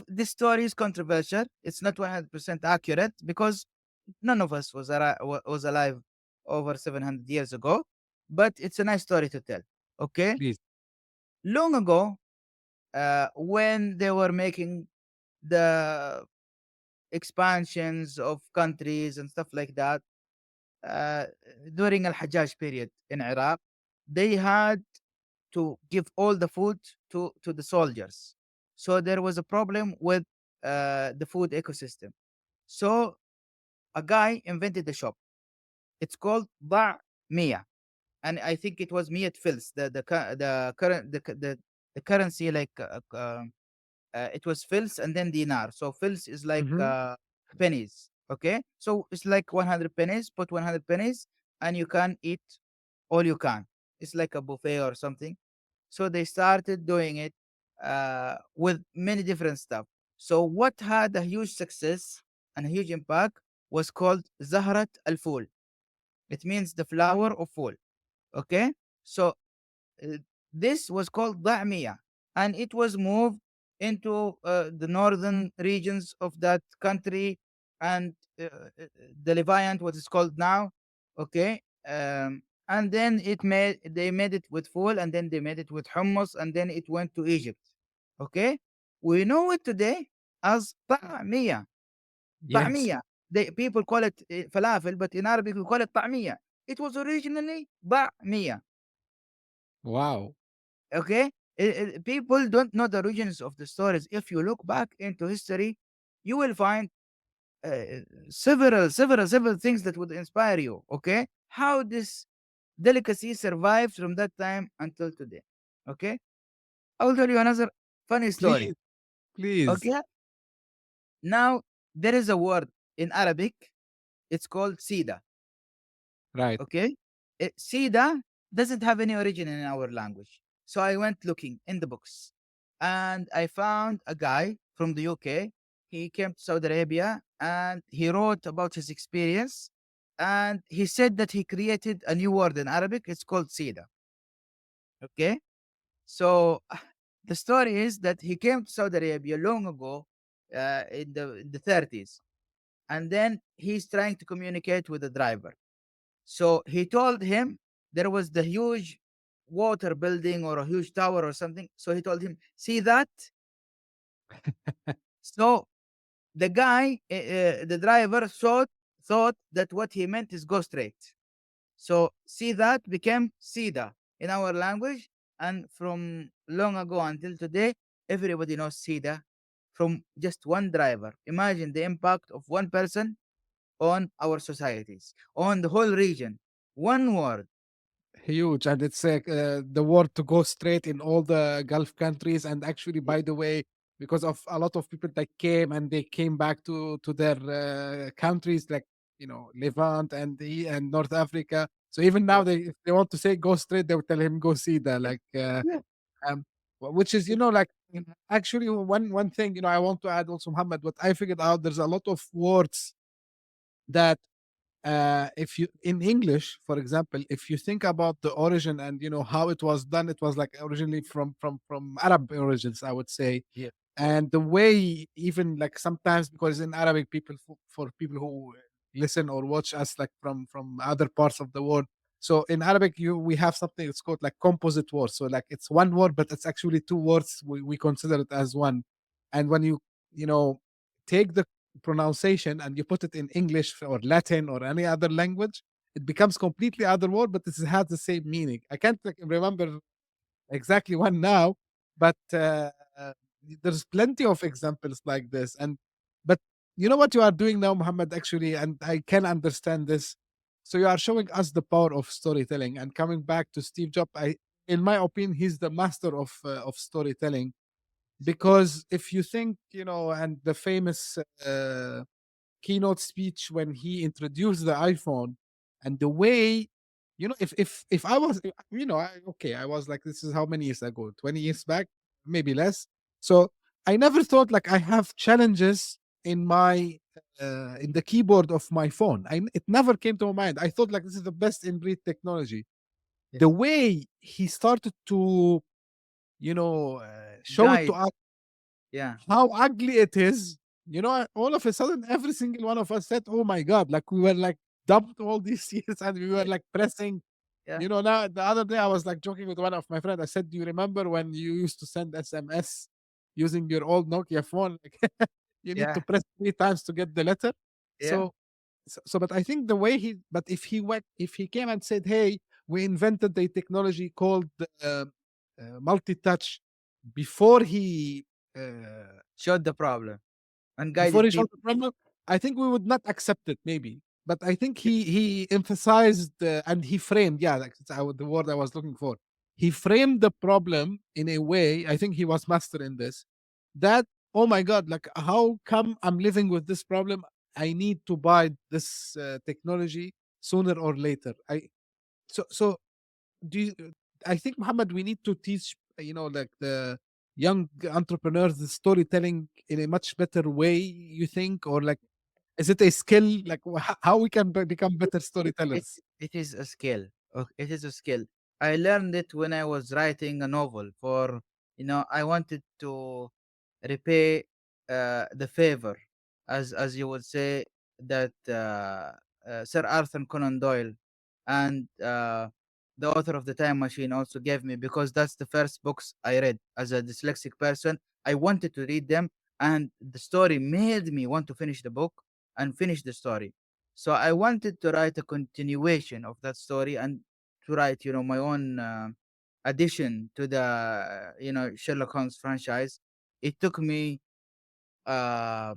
this story is controversial. It's not 100% accurate because none of us was alive over 700 years ago, but it's a nice story to tell. Okay, Please. long ago, when they were making the expansions of countries and stuff like that, uh, during Al Hajjaj period in Iraq, they had to give all the food to the soldiers. So there was a problem with the food ecosystem. So a guy invented a shop. It's called Mia, and I think it was Mia Fils. The current the currency like it was fils and then dinar. So fils is like Mm-hmm. pennies. Okay, so it's like 100 pennies. Put 100 pennies, and you can eat all you can. It's like a buffet or something. So they started doing it with many different stuff. So what had a huge success and a huge impact was called Zahrat al Ful. It means the flower of ful. Okay, so uh, this was called Da'miya, and it was moved into the northern regions of that country and the Levant, what is called now. Okay, and then they made it with full, and then they made it with hummus, and then it went to Egypt. Okay, we know it today as Ta'miya. Yes. Ta'miya. People call it falafel, but in Arabic we call it Ta'miya. It was originally Ba'miya. Wow. Okay, people don't know the origins of the stories. If you look back into history, you will find several things that would inspire you. Okay, how this delicacy survived from that time until today. Okay, I will tell you another funny story. Please, please. Okay, now there is a word in Arabic. It's called sida. Right. Okay, sida doesn't have any origin in our language. So I went looking in the books, and I found a guy from the UK. He came to Saudi Arabia and he wrote about his experience. And he said that he created a new word in Arabic. It's called sida. Okay, so the story is that he came to Saudi Arabia long ago, in the 30s, and then he's trying to communicate with the driver. So he told him there was the huge water building or a huge tower or something. So he told him, "See that?" So the guy, the driver, thought that what he meant is go straight. So see that became Sida in our language, and from long ago until today, everybody knows Sida from just one driver. Imagine the impact of one person on our societies, on the whole region. One word. Huge, and it's the word to go straight in all the Gulf countries. And actually, by the way, because of a lot of people that came and they came back to their countries, like Levant and North Africa. So even Yeah. now, if they want to say go straight, they will tell him go see that. Like, Yeah. which is like actually one thing I want to add also, Muhammad. What I figured out, there's a lot of words that if you in English, for example, if you think about the origin and how it was done, it was like originally from Arab origins, I would say. Yeah. And the way, even like sometimes, because in Arabic, people for people who listen or watch us like from other parts of the world, so in Arabic we have something that's called like composite words. So like it's one word, but it's actually two words. We consider it as one. And when you know take the pronunciation and you put it in English or Latin or any other language, it becomes completely other word, but it has the same meaning. I can't like, remember exactly one now, but there's plenty of examples like this. And but you know what you are doing now, Muhammad, actually, and I can understand this. So you are showing us the power of storytelling. And coming back to Steve Jobs, in my opinion, he's the master of storytelling. Because if you think, and the famous keynote speech when he introduced the iPhone, and the way, if I was, okay, I was like, this is how many years ago? 20 years back, maybe less. So I never thought like I have challenges in my in the keyboard of my phone. It never came to my mind. I thought like this is the best in breed technology. Yeah. The way he started to, show it to Guide. us Yeah. how ugly it is, all of a sudden, every single one of us said, "Oh my God!" Like we were like dumped all these years, and we were like pressing. Yeah. Now the other day I was like joking with one of my friends. I said, "Do you remember when you used to send SMS using your old Nokia phone? Like you need Yeah. to press 3 times to get the letter." Yeah. So, but I think the way but if he came and said, "Hey, we invented a technology called multi-touch," before he showed the problem and before guided he showed people. the problem, I think we would not accept it, maybe. But I think he emphasized and he framed, yeah, like the word I was looking for. He framed the problem in a way. I think he was master in this. That, oh my God, like how come I'm living with this problem? I need to buy this technology sooner or later. So do you, I think, Muhammad, we need to teach, like the young entrepreneurs the storytelling in a much better way, you think? Or like, is it a skill? Like how we can become better It storytellers? it is a skill. It is a skill. I learned it when I was writing a novel for, I wanted to repay the favor, as you would say, that Sir Arthur Conan Doyle and the author of the Time Machine also gave me, because that's the first books I read as a dyslexic person. I wanted to read them, and the story made me want to finish the book and finish the story. So I wanted to write a continuation of that story, and to write, my own addition to the, Sherlock Holmes franchise. It took me uh,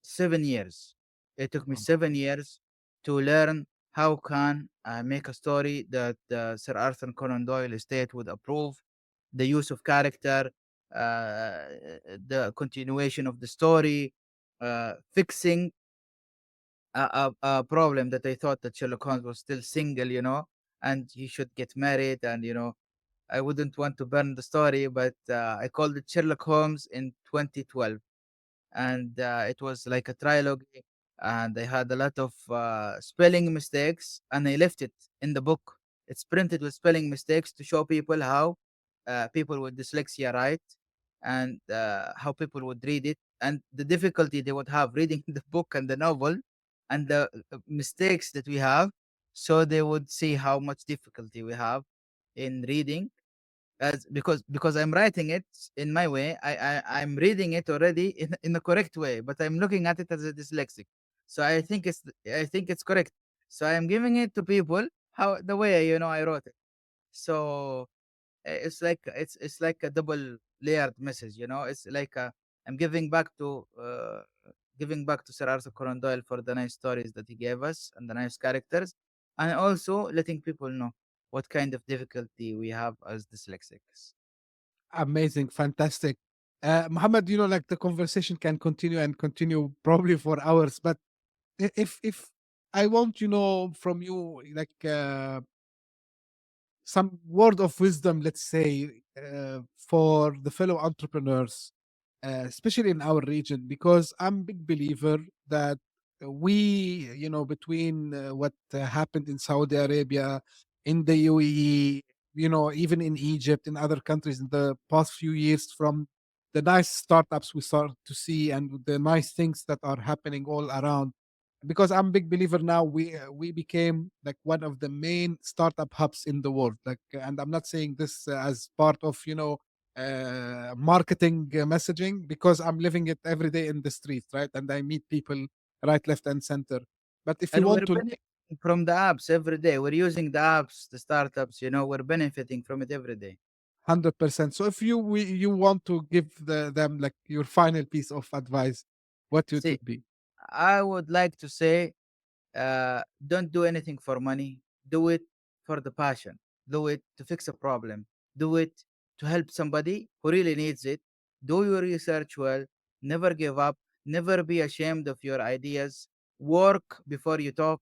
7 years. It took me Oh, 7 years to learn how can I make a story that Sir Arthur Conan Doyle estate would approve, the use of character, uh, the continuation of the story, fixing a problem that I thought that Sherlock Holmes was still single, and he should get married, and I wouldn't want to burn the story, but I called it Sherlock Holmes in 2012, and it was like a trilogy, and I had a lot of spelling mistakes, and I left it in the book. It's printed with spelling mistakes to show people how people with dyslexia write, and how people would read it, and the difficulty they would have reading the book and the novel, and the mistakes that we have, so they would see how much difficulty we have in reading, as because I'm writing it in my way. I'm reading it already in the correct way, but I'm looking at it as a dyslexic. So I think it's correct. So I am giving it to people how the way I wrote it. So it's like a double layered message. It's like I'm giving back to Sir Arthur Conan Doyle for the nice stories that he gave us and the nice characters, and also letting people know what kind of difficulty we have as dyslexics. amazing, fantastic. Muhammad, like the conversation can continue and continue probably for hours, but if I want, from you, like some word of wisdom, let's say, for the fellow entrepreneurs, especially in our region, because I'm a big believer that we, between what happened in Saudi Arabia, in the UAE, even in Egypt, in other countries in the past few years, from the nice startups we start to see and the nice things that are happening all around, because I'm a big believer now, we became like one of the main startup hubs in the world. Like, and I'm not saying this as part of marketing messaging, because I'm living it every day in the street, right? And I meet people right, left, and center. But if you And want we're to, benefiting from the apps every day. We're using the apps, the startups, we're benefiting from it every day. 100%. So if you want to give them like your final piece of advice, what it See, would be? I would like to say, don't do anything for money. Do it for the passion. Do it to fix a problem. Do it to help somebody who really needs it. Do your research well. Never give up. Never be ashamed of your ideas. Work before you talk,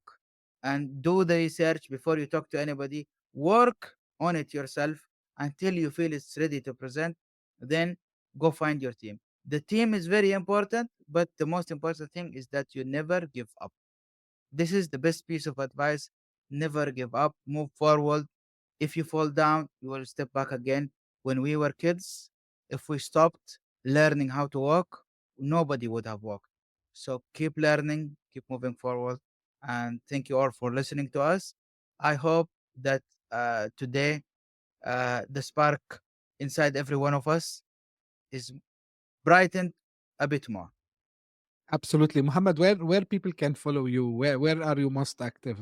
and do the research before you talk to anybody. Work on it yourself until you feel it's ready to present. Then go find your team. The team is very important, but the most important thing is that you never give up. This is the best piece of advice. Never give up, move forward. If you fall down, you will step back again. When we were kids, if we stopped learning how to walk, nobody would have walked. So keep learning, keep moving forward. And thank you all for listening to us. I hope that today the spark inside every one of us is brightened a bit more. Absolutely, Muhammad. Where people can follow you? Where are you most active?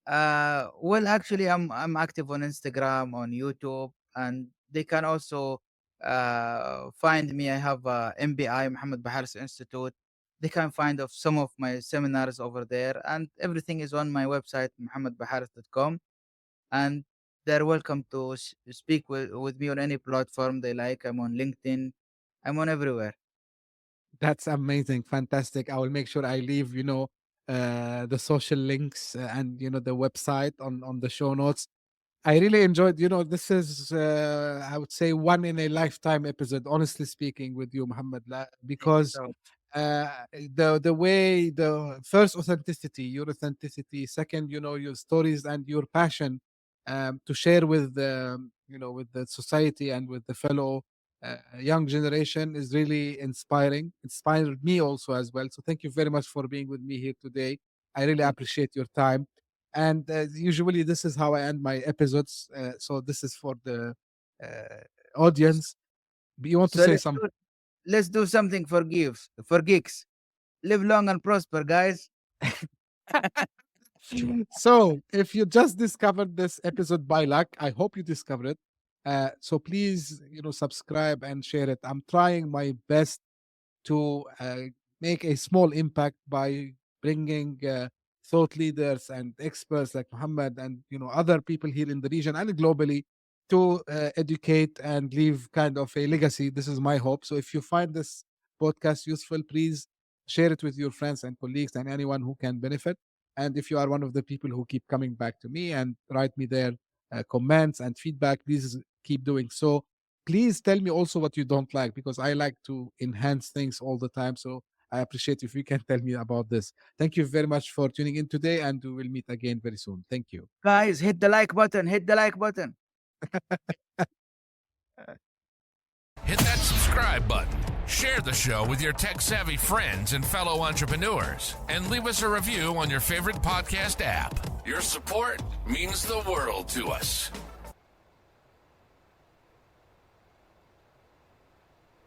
Well, actually, I'm active on Instagram, on YouTube, and they can also find me. I have MBI, Mohammad Bahareth Institute. They can find of some of my seminars over there, and everything is on my website, mohammadbahareth.com. And they're welcome to speak with me on any platform they like. I'm on LinkedIn. I'm on everywhere. That's amazing, fantastic. I will make sure I leave, the social links and the website on the show notes. I really enjoyed, this is, I would say, one in a lifetime episode, honestly speaking, with you, Muhammad, Thank you because so much. the way, the first authenticity, your authenticity, second, your stories and your passion to share with with the society and with the fellow young generation is really inspired me also as well. So thank you very much for being with me here today. I really Thank you. appreciate your time. And usually this is how I end my episodes. So this is for the audience. You want to So say something? let's do something for geeks. Live long and prosper, guys. So, if you just discovered this episode by luck, I hope you discovered it. So please, subscribe and share it. I'm trying my best to make a small impact by bringing thought leaders and experts like Muhammad and other people here in the region and globally to educate and leave kind of a legacy. This is my hope. So if you find this podcast useful, please share it with your friends and colleagues and anyone who can benefit. And if you are one of the people who keep coming back to me and write me their comments and feedback, please keep doing so. Please tell me also what you don't like, because I like to enhance things all the time. So I appreciate if you can tell me about this. Thank you very much for tuning in today, and we will meet again very soon. Thank you. Guys, hit the like button. Hit the like button. Hit that subscribe button. Share the show with your tech-savvy friends and fellow entrepreneurs. And leave us a review on your favorite podcast app. Your support means the world to us.